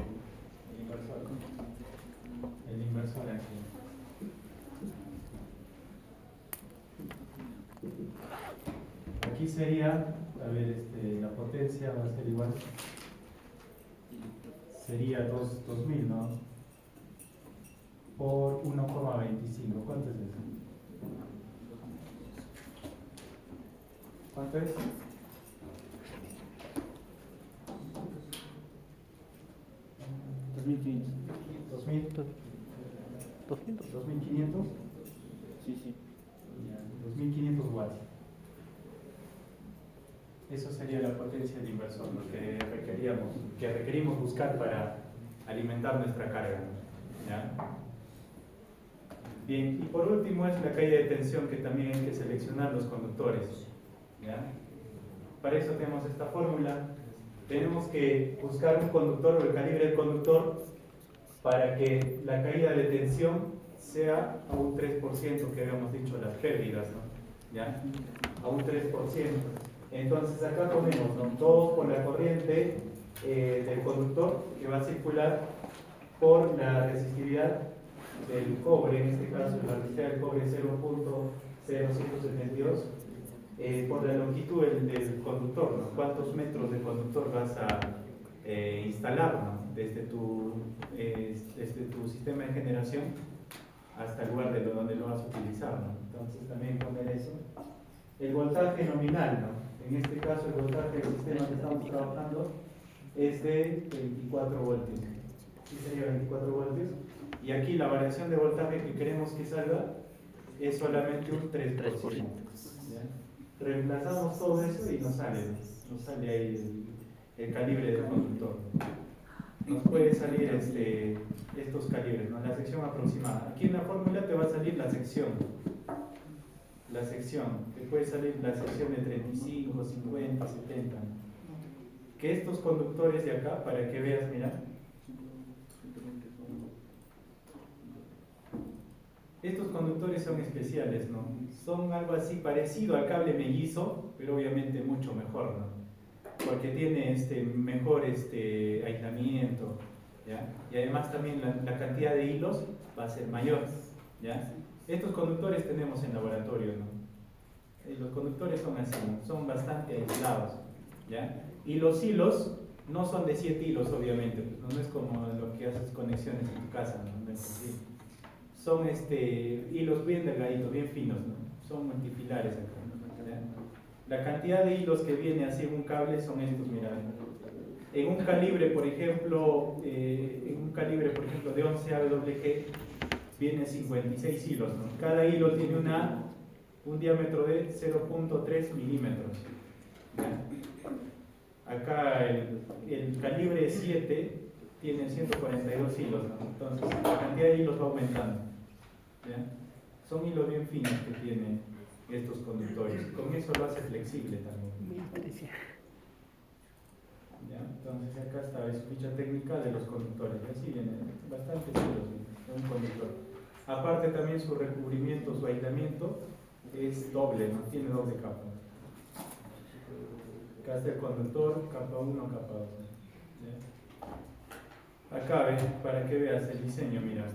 El inversor aquí. Aquí sería, a ver, la potencia va a ser igual, sería 2000, ¿no? Por 1,25. ¿Cuánto es eso? ¿Cuánto es? 2500. 2000. 200. 2500. Sí. 2500 watts. Eso sería la potencia del inversor, lo que requerimos buscar para alimentar nuestra carga. ¿Ya? Bien, y por último es la caída de tensión, que también hay que seleccionar los conductores. ¿Ya? Para eso tenemos esta fórmula. Tenemos que buscar un conductor o el calibre del conductor para que la caída de tensión sea a un 3%, que habíamos dicho las pérdidas, ¿no? ¿Ya? A un 3%. Entonces acá ponemos, ¿no? 2 por la corriente del conductor, que va a circular por la resistividad del cobre, en este caso la resistividad del cobre es 0.0172, por la longitud del conductor, ¿no? ¿Cuántos metros de conductor vas a instalar, ¿no? desde tu sistema de generación hasta el lugar donde lo vas a utilizar, ¿no? Entonces también poner eso. El voltaje nominal, ¿no? En este caso el voltaje del sistema que estamos trabajando es de 24 voltios. ¿Sí sería 24 voltios? Y aquí la variación de voltaje que queremos que salga es solamente un 3%. ¿Ya? Reemplazamos todo eso y nos sale ahí el calibre del conductor. Nos puede salir estos calibres, ¿no? La sección aproximada. Aquí en la fórmula te va a salir la sección. Te puede salir la sección de 35, 50, 70. Que estos conductores de acá, para que veas, mira. Estos conductores son especiales, ¿no? Son algo así parecido al cable mellizo, pero obviamente mucho mejor, ¿no? Porque tiene mejor aislamiento, ¿ya? Y además también la cantidad de hilos va a ser mayor, ¿ya? Estos conductores tenemos en laboratorio, ¿no? Los conductores son así, ¿no? Son bastante aislados, ¿ya? Y los hilos no son de 7 hilos, obviamente, pues, no es como lo que haces conexiones en tu casa, ¿no? No es así. Son hilos bien delgaditos, bien finos, ¿no? Son multifilares acá, ¿ya? La cantidad de hilos que viene así en un cable son estos, mira. En un calibre, por ejemplo, de 11 AWG vienen 56 hilos, ¿no? Cada hilo tiene un diámetro de 0.3 milímetros. ¿Ya? Acá el calibre 7 tiene 142 hilos, ¿no? Entonces la cantidad de hilos va aumentando. ¿Ya? Son hilos bien finos que tienen estos conductores. Con eso lo hace flexible también. ¿Ya? Entonces acá está la ficha técnica de los conductores. Así vienen bastantes hilos de un conductor. Aparte también su recubrimiento, su aislamiento es doble, ¿no? Tiene doble capa. Acá está el conductor, capa 1, capa 2. ¿Ya? Acá ves, para que veas el diseño, mira.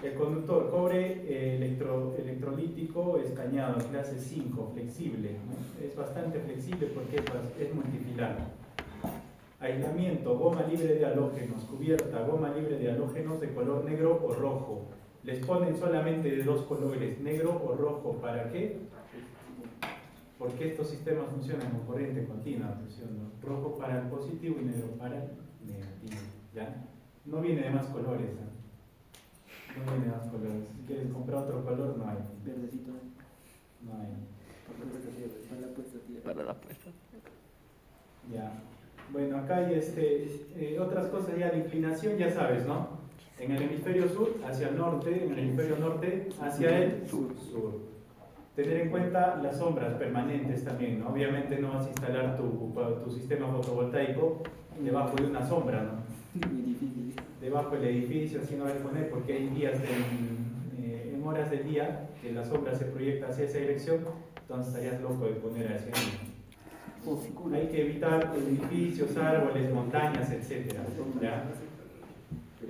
El conductor, cobre electrolítico escañado, clase 5, flexible, ¿no? Es bastante flexible porque es multifilar. Aislamiento, goma libre de halógenos, cubierta, goma libre de halógenos de color negro o rojo. Les ponen solamente de 2 colores, negro o rojo. ¿Para qué? Porque estos sistemas funcionan con corriente continua, ¿no? Rojo para el positivo y negro para el negativo. ¿Ya? No viene de más colores, ¿eh? No viene de más colores. Si quieres comprar otro color, no hay. Verdecito. No hay. Para la puesta, tía. Para la puesta. Ya. Bueno, acá hay otras cosas ya de inclinación, ya sabes, ¿no? En el hemisferio sur hacia el norte, en el hemisferio norte hacia el sur. Tener en cuenta las sombras permanentes también, ¿no? Obviamente no vas a instalar tu sistema fotovoltaico debajo de una sombra, ¿no? Muy difícil. Debajo del edificio, así no vas a poner, porque hay días en horas del día que la sombra se proyecta hacia esa dirección, entonces estarías loco de poner hacia ahí. Oscuro. Hay que evitar edificios, árboles, montañas, etc. ¿Ya?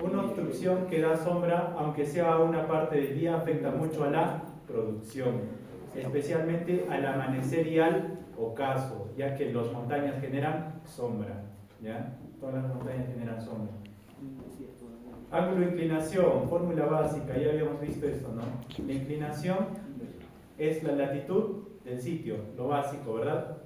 Una obstrucción que da sombra, aunque sea a una parte del día, afecta mucho a la producción, especialmente al amanecer y al ocaso, ya que las montañas generan sombra. ¿Ya? Todas las montañas generan sombra. Ángulo de inclinación, fórmula básica, ya habíamos visto esto, ¿no? La inclinación es la latitud del sitio, lo básico, ¿verdad?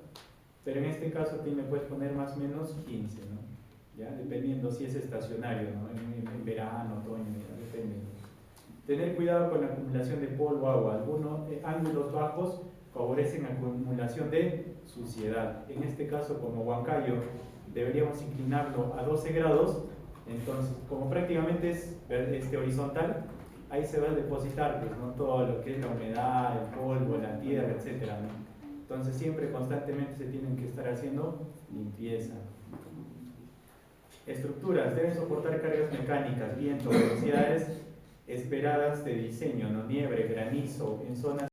Pero en este caso me puedes poner más o menos 15, ¿no? ¿Ya? Dependiendo si es estacionario, ¿no? En verano, otoño, depende. Tener cuidado con la acumulación de polvo, agua. Algunos ángulos bajos favorecen la acumulación de suciedad. En este caso, como Huancayo, deberíamos inclinarlo a 12 grados. Entonces, como prácticamente es horizontal, ahí se va a depositar pues, ¿no? Todo lo que es la humedad, el polvo, la tierra, etc., ¿no? Entonces siempre constantemente se tienen que estar haciendo limpieza. Estructuras deben soportar cargas mecánicas, viento, velocidades esperadas de diseño, ¿no? Nieve, granizo, en zonas